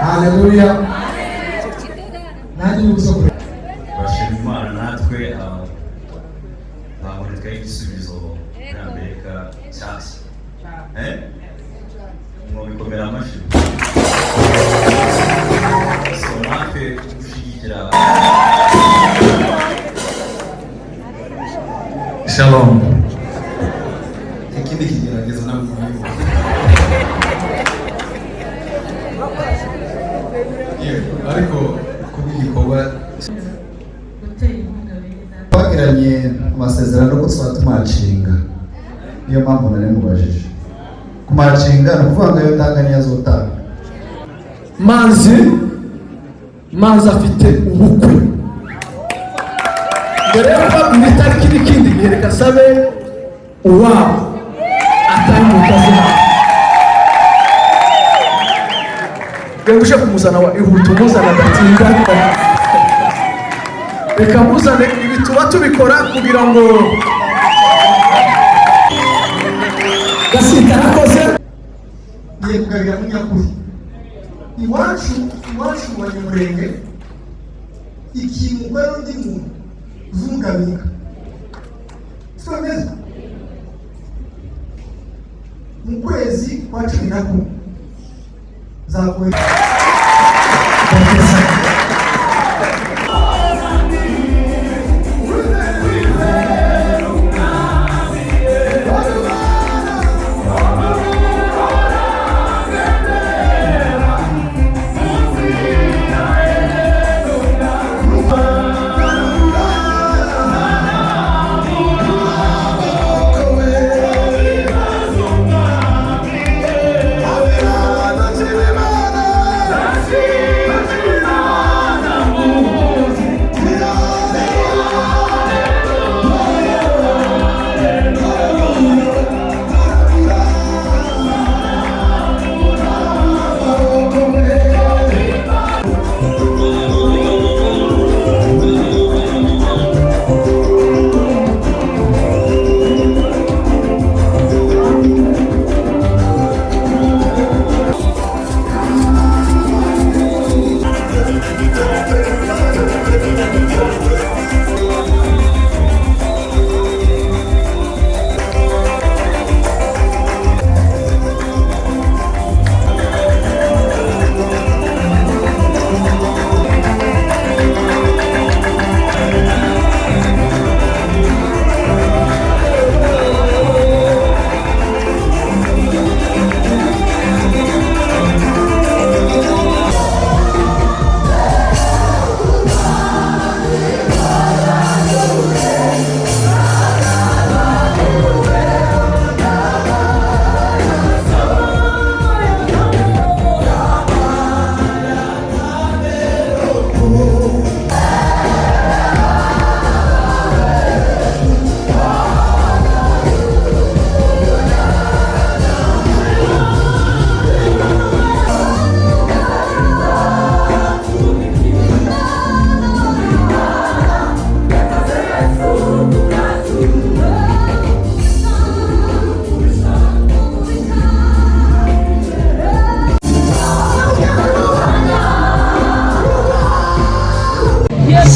Haleluya. Nani usoko bashimana natwe baboneka igisubizo n'Amerika cyase mu bikomera amashi so natwe gushigikira. Shalom. Ikindi kigerageza na mwana ariko kubigikorwa twagiranye amasezerano ko twatumacinga, niyo mpamvu nari mubajije kumacinga no kuvuga yo ndanganya azotanga. Manzi afite ubukwe mbere yuko itariki n'ikindi yereka sabe uwabo atari mutazina gusha kumuzana wa ihutu muzana datinda reka muzane ibituba tubikora kugira ngo gasita nakoze niye kugarira munyakuri iwacu wanyamurenge ikintu kwero ndi muntu zungabika someza mu kwezi kwa 11 zakuwe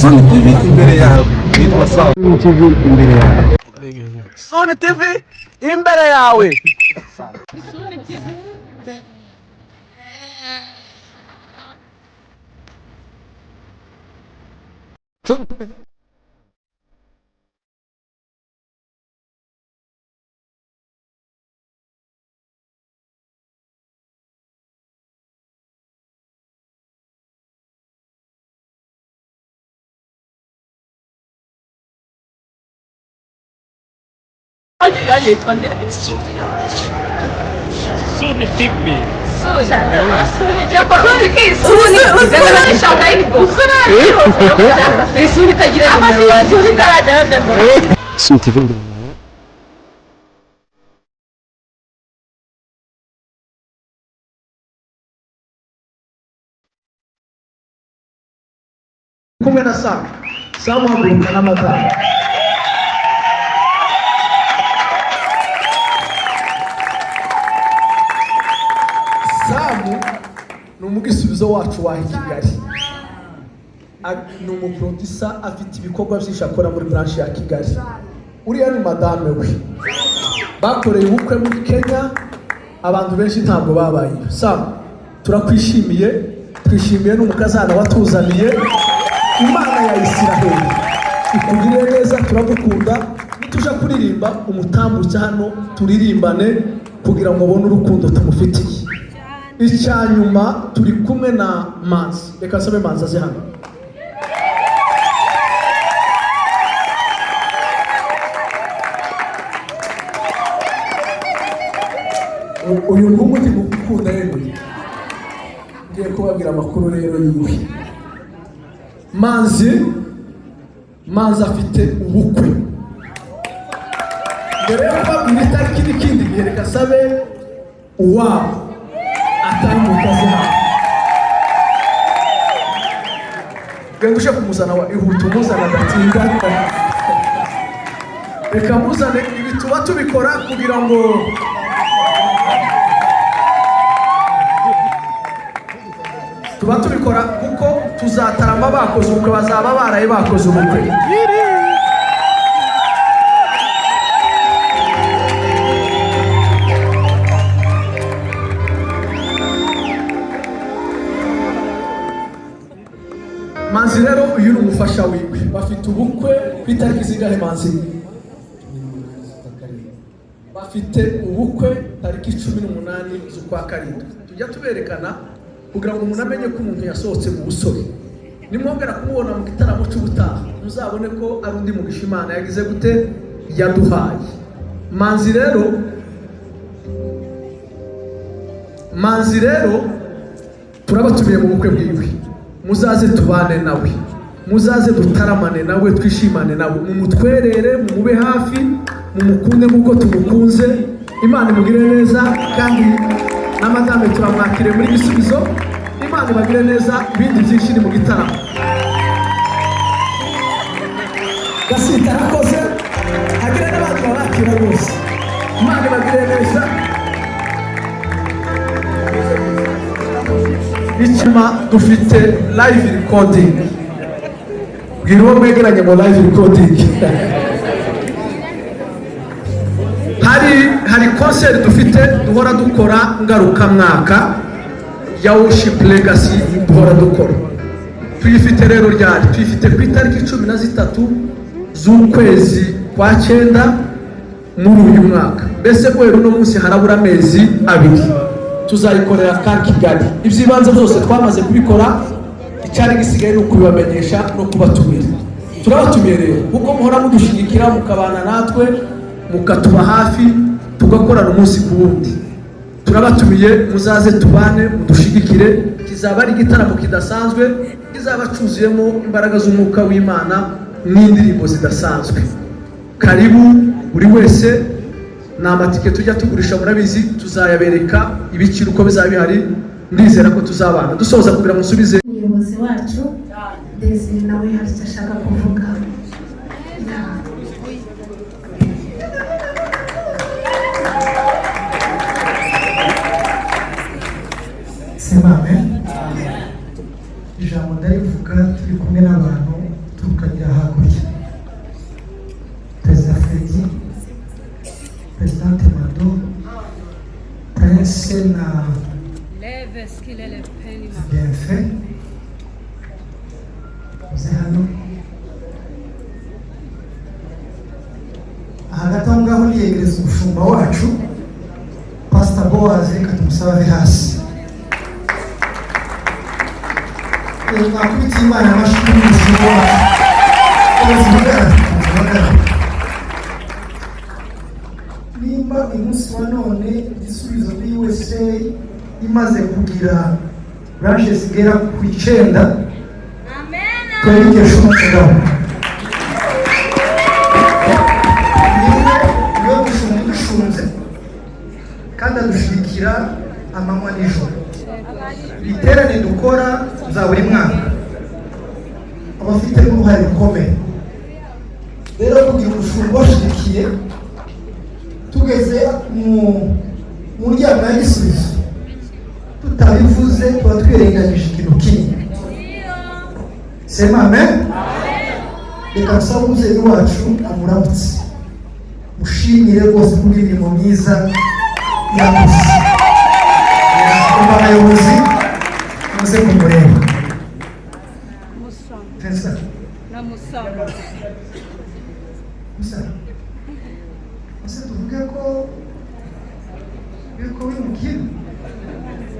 Sony TV imbere yawe witwa Sony TV imbere yawe Sony TV imbere yawe Sony TV Sony TV. Sony TV. kumwe na Samu haguruka n'amazina Samu n'umugisubizo wacu wa Kigali. Ni umuproducer afite ibikorwa byinshi akora muri branch ya Kigali. Uriya ni madame we. Bakoreye ubukwe muri Kenya, abantu benshi ntabwo babaye. Sam, turakwishimiye, twishimiye n'umukazana watuzaniye. Imana ya Isiraheli ikugirire neza, turagukunda. Nituja kuririmba umutambutse hano turirimbane kugira ngo ubone urukundo tumufitiye. Icyanyuma turi kumwe na Manzi. Reka sabe Manzi aze hano. Uyu ngumu ndi gukunda rero. Ngiye kubabwira amakuru rero yiwe. Manzi afite ubukwe. Mbere yo kubabwira itariki n'ikindi gihe, reka sabe uwabo atari mu kazi hano. Gengushe kumuzana wa ihutu muzana gatinda. Reka muzane ibi tuba tubikora kugira ngo kuko tuzatarama bakoze ubukwe, bazaba baraye bakoze ubukwe. Manzi rero uyu ni umufasha wiwe. Bafite ubukwe ku itariki zingahe Manzi? Bafite ubukwe tariki 18 z'ukwa karindwi. Tujya tuberekana kugira ngo umuntu amenye ko umuntu yasohotse mu busore. Nimwongera kumubona mu gitaramo cy'ubutaha muzabone ko ari undi mugisha Imana yagize gute yaduhaye. Manzi rero turabatumiye mu bukwe bwiwe. Muzaze tubane nawe, muzaze dutaramane nawe, twishimane nawe, mumutwerere, mumube hafi, mumukunde nk'uko tumukunze. Imana imugire neza, kandi na madame turamwakire muri Gisubizo. Imana ibagire neza, ibindi byinshi ni mu gitaramo. Gasita arakoze, agire n'abandi babakira bose. Imana ibagire neza. Icyuma dufite live recording. Bwira uwo mwegeranye ngo live recording. Hari concert dufite duhora dukora ngaruka mwaka ya Worship Legacy duhora dukora. Tuyifite rero ryari? Tuyifite ku itariki 13 z'ukwezi kwa 9 muri uyu mwaka. Mbese rero no munsi harabura amezi 2. Tuzayikorera kandi Kigali. Ibyibanze byose twamaze kubikora, icyari gisigaye no kubibamenyesha no kubatumira. Turabatumiye rero kuko muhora mudushigikira, mukabana natwe, mukatuba hafi, tugakorana umunsi ku wundi. Turabatumiye muzaze tubane, mudushigikire. Kizaba ari igitaramo kidasanzwe, kizaba cyuzuyemo imbaraga z'umwuka w'Imana n'indirimbo zidasanzwe. Karibu buri wese. Na amatike tujya tugurisha murabizi, tuzayabereka ibiciro uko bizaba bihari. Ndizera ko tuzabana dusoza kugira ngo musubize umuyobozi wacu Desire nawe hari icyo ashaka kuvuga. Amen. Ijambo ndarivuga turi kumwe n'abantu tukagira hakurya. Perezida Fredi, Presidente Mado, Prince na Bienfait, hano hagati aho ngaho niyegereza umushumba wacu Pastor Boaz, reka tumusabe hasi. Nakubita Imana amashuri y'umushumba wacu. Nimba umunsi wa none Gisubizo kuri USA imaze kugira branches zigera ku 9, twerekesha umugabo niyo dushunze kandi adushigikira amanywa n'ijoro. Ibiterane dukora za buri mwaka abafite uruhare rukomeye. Rero kugira umushumba washigikiye tugeze mu njyana ya Gisubizo tutabivuze tuba twirengagije ikintu kimwe. Sema amen. Reka nsaba umubyeyi wacu amuramutse, mushimire rwose kuri imirimo myiza yakoze. Umva abayobozi muze kumureba. Musa na Musanga. Musa tuvuge ko yuko wimukira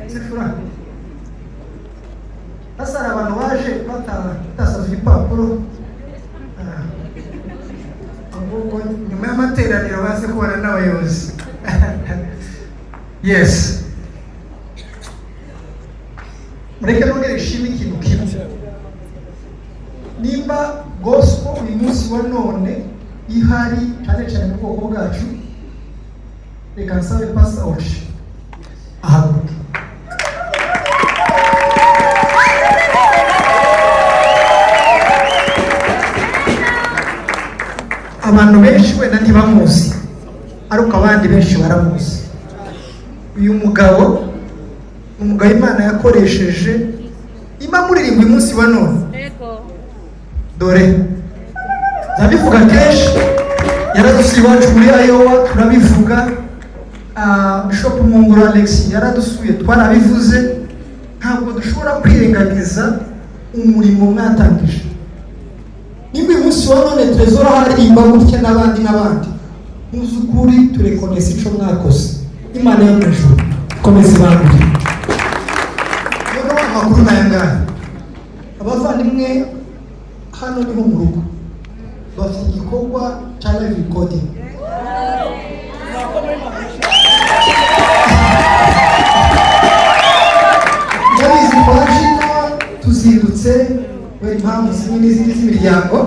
sifura. Hasa hari abantu baje batasavye ibipapuro, ahubwo nyuma y'amateraniro baze kubana n'abayobozi. Yes, mureke nongere ishimwe ikintu kimwe. Nimba gospel uyu munsi wa none ihari cyane cyane mu bwoko bwacu, reka nsabe Pastor Ochi ahaguruke. Abantu benshi wenda ntibamuzi, ariko abandi benshi baramuzi. Uyu mugabo Imana yakoresheje imamuririmba uyu munsi wa none. Dore ndabivuga kenshi, yaradusuye iwacu muri Iowa, turabivuga. Bishop Mungura Alex yaradusuye, twarabivuze. Ntabwo dushobora kwirengagiza umurimo mwatangije. Nimba uyu munsi wa none Trezor haririmba gutya n'abandi muzukuri turekonesa ico mwakoze. Imana yo mwijuru komeza ibangure. Rero amakuru nayangana, abavandimwe hano niho mu rugo bafite igikorwa cya live recording. Ndabizi twajina tuzindutse buri mpamvu zimwe n'izindi z'imiryango,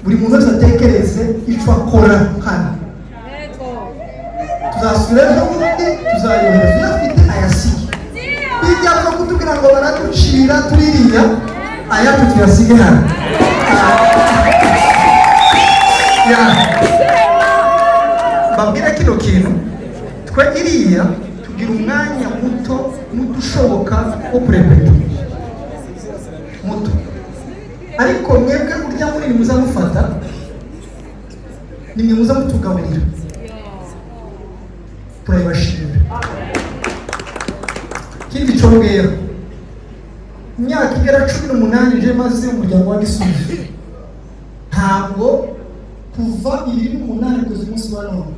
buri muntu wese atekereze icyo akora hano. Tuzasubira ejo bundi tuzayohereza uyafite ayasige. Bijya kutubwira ngo baraducira tuririya ayacu tuyasige hano. Babwira kino kintu, twe iriya tugira umwanya muto ushoboka wo kurepeta muto, ariko mwebwe urya munini muzamufata nimwe muzamutugaburira. Turabashimira. Kindi cyongera, imyaka igera 18 je maze umuryango wa Gisubizo, ntabwo kuva 2008 kugeza umunsi wa none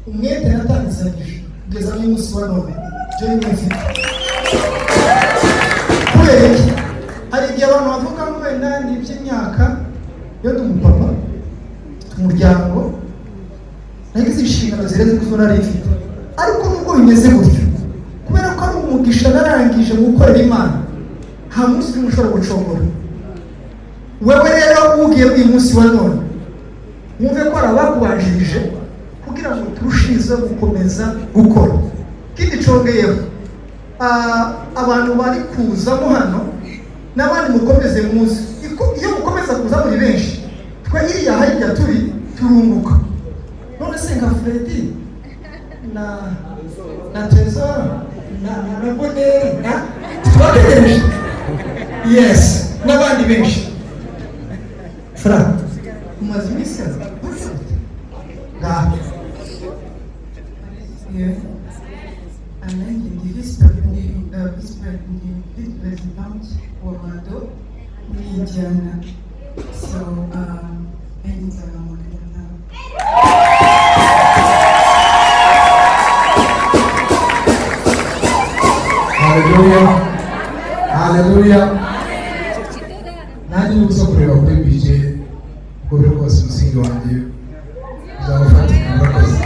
umwete natangizanyije kugeza n'umunsi wa none je n'imfite. Kubera iki? Hari igihe abantu bavuga ngo wenda ni iby'imyaka yo ndumupapa umuryango nagize inshingano zireze kuzona rifite, ariko nubwo bimeze gutyo, kubera ko ari umugisha narangije gukorera Imana, nta munsi n'ushobora gucogora. Wewe rero ugiye uyu munsi wa none mwumve ko arabakubanjirije kugira ngo turushirize gukomeza gukora. Kindi congeyeho, abantu bari kuzamo hano n'abandi mukomeze muzi, iyo mukomeza kuza muri benshi twe iriya hajya turunguka. None se nka Freddy na Trezor na Bonheur twategereje, yes, n'abandi benshi. Fra umaze iminsi ngaho vice-president wa Mado muri Indiana. So nzaba murena. Hallelujah. Hallelujah. Nani uza kureba kuri bije kuri rwose umusingi wanjye uzabafata murakoze.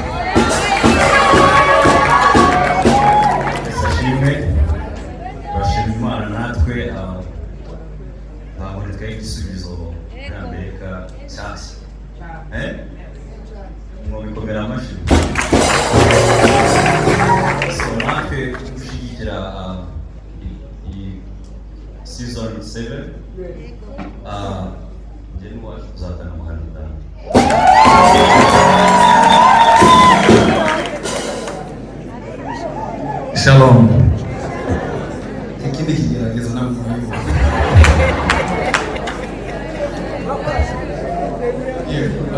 Sashime bashima Imana natwe baboneka igisubizo muri Amerika cyashya. Mu bikomera amashyi. So natwe gushyigikira season 7 njye n'uwacu tuzatanga umuhanda. Shalom. ikindi kigeragezo ntabwo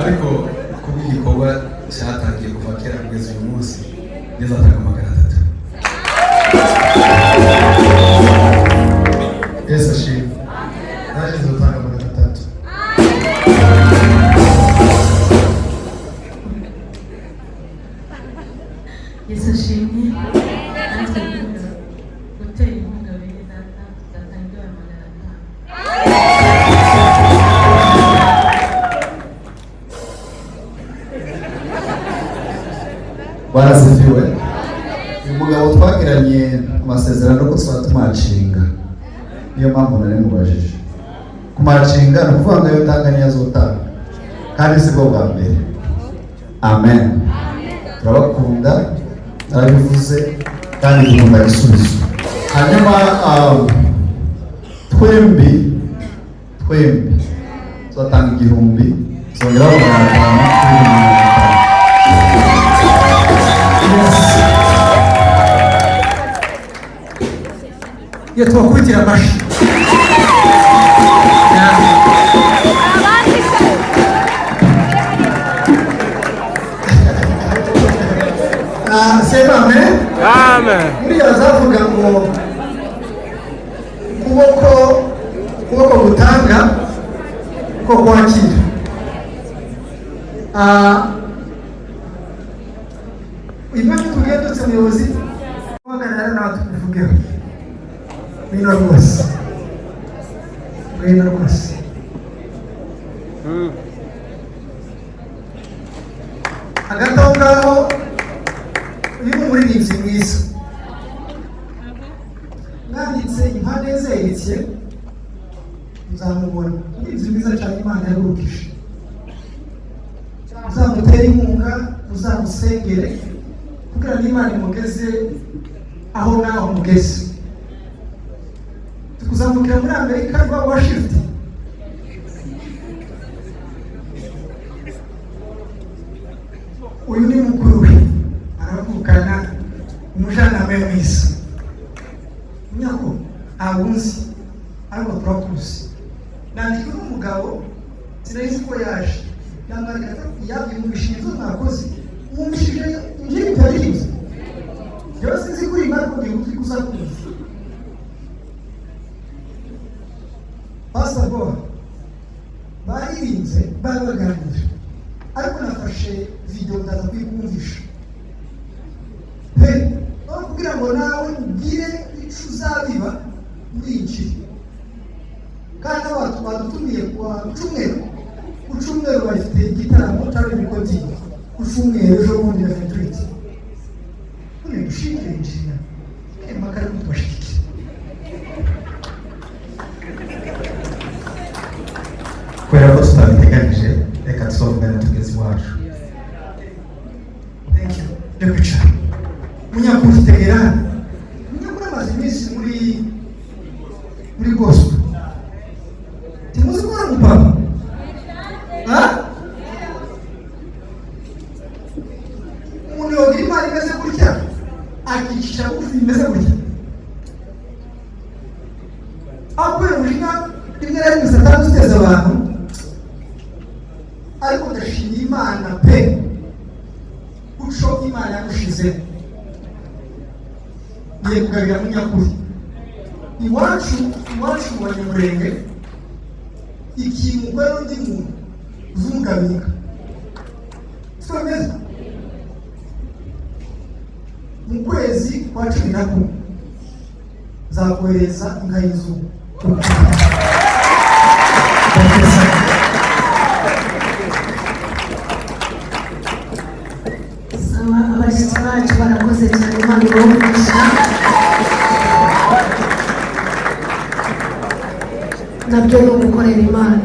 ariko kuba igikorwa cyatangiye kuva kera kugeza uyu munsi neza atanga 300. Yesu ashimwe. Naje nzotanga 300. Yesu ashimwe. Natwe gutera inkunga bene data tugatangira 500. Barazifiwe. Uyu mugabo twagiranye amasezerano ko twatumachinga. Niyo mpamvu nari mubajije. Kumachinga no kuvuga ngo yo tanganya azotanga. Kandi sibwo bwa mbere. Amen. Turabakunda, arabivuze kandi dukunda igisubizo. Hanyuma twembi tuzatanga 1000, tuzongeraho 500. Iyo twakwitira amashi. Sema amen. Amen. Muri azavuga ngo kuboko gutanga ko kwakira. Imana tugendutse umuyobozi waganira nawe tukuvugeho. Bino rwose. Hagati aho ngaho uyu ni umuririmbyi mwiza. Mwanditse impande zerekeye uzamubona. Umuririmbyi mwiza cyane Imana yagurukije. Uzamutere inkunga, uzamusengere kugira ngo Imana imugeze aho naho mugeze. Tukuzamukira muri Amerika rwa Washington. Uyu ni mukuru we aravukana umujanama w'isi. Nyako abunzi ariko turakuzi. Nandika n'umugabo sinzi ko yaje. Yamarika yabyumvishije mwakoze. Mwumvishije injiri bitarize. Yose nzi kuri Marko ndi kuzakuza. Pastor Boa baririnze baraganira ariko nafashe video ndaza kwikumvisha kugira ngo nawe ugire icyo uzabiba muri iki kandi abantu badutumiye kwa Cyumweru bafite igitaramo cyari bikoti ku Cyumweru ejo bundi na Fentrite none dushikire injira makara kutwashikira kubera ko tutabiteganyije reka tuzovugana tugeze iwacu. Thank you. Reka kwicara munyakuri Teherani munyakuri amaze iminsi muri gospel timuzi ko ari umupapa umuntu yogira imana imeze gutya akicisha bugufi imeze gutya akwera umujinya rimwe na rimwe Satani uteza abantu ariko ndashimira Imana pe uco Imana yagushize ngiye kugabira munyakuri iwacu mu Banyamurenge ikimugwe n'undi muntu uzumugabika twemeza mu kwezi kwa 11 zakohereza inka y'izuba abashyitsi bacu barakoze cyane Imana ibahe nabyo ni ugukorera Imana.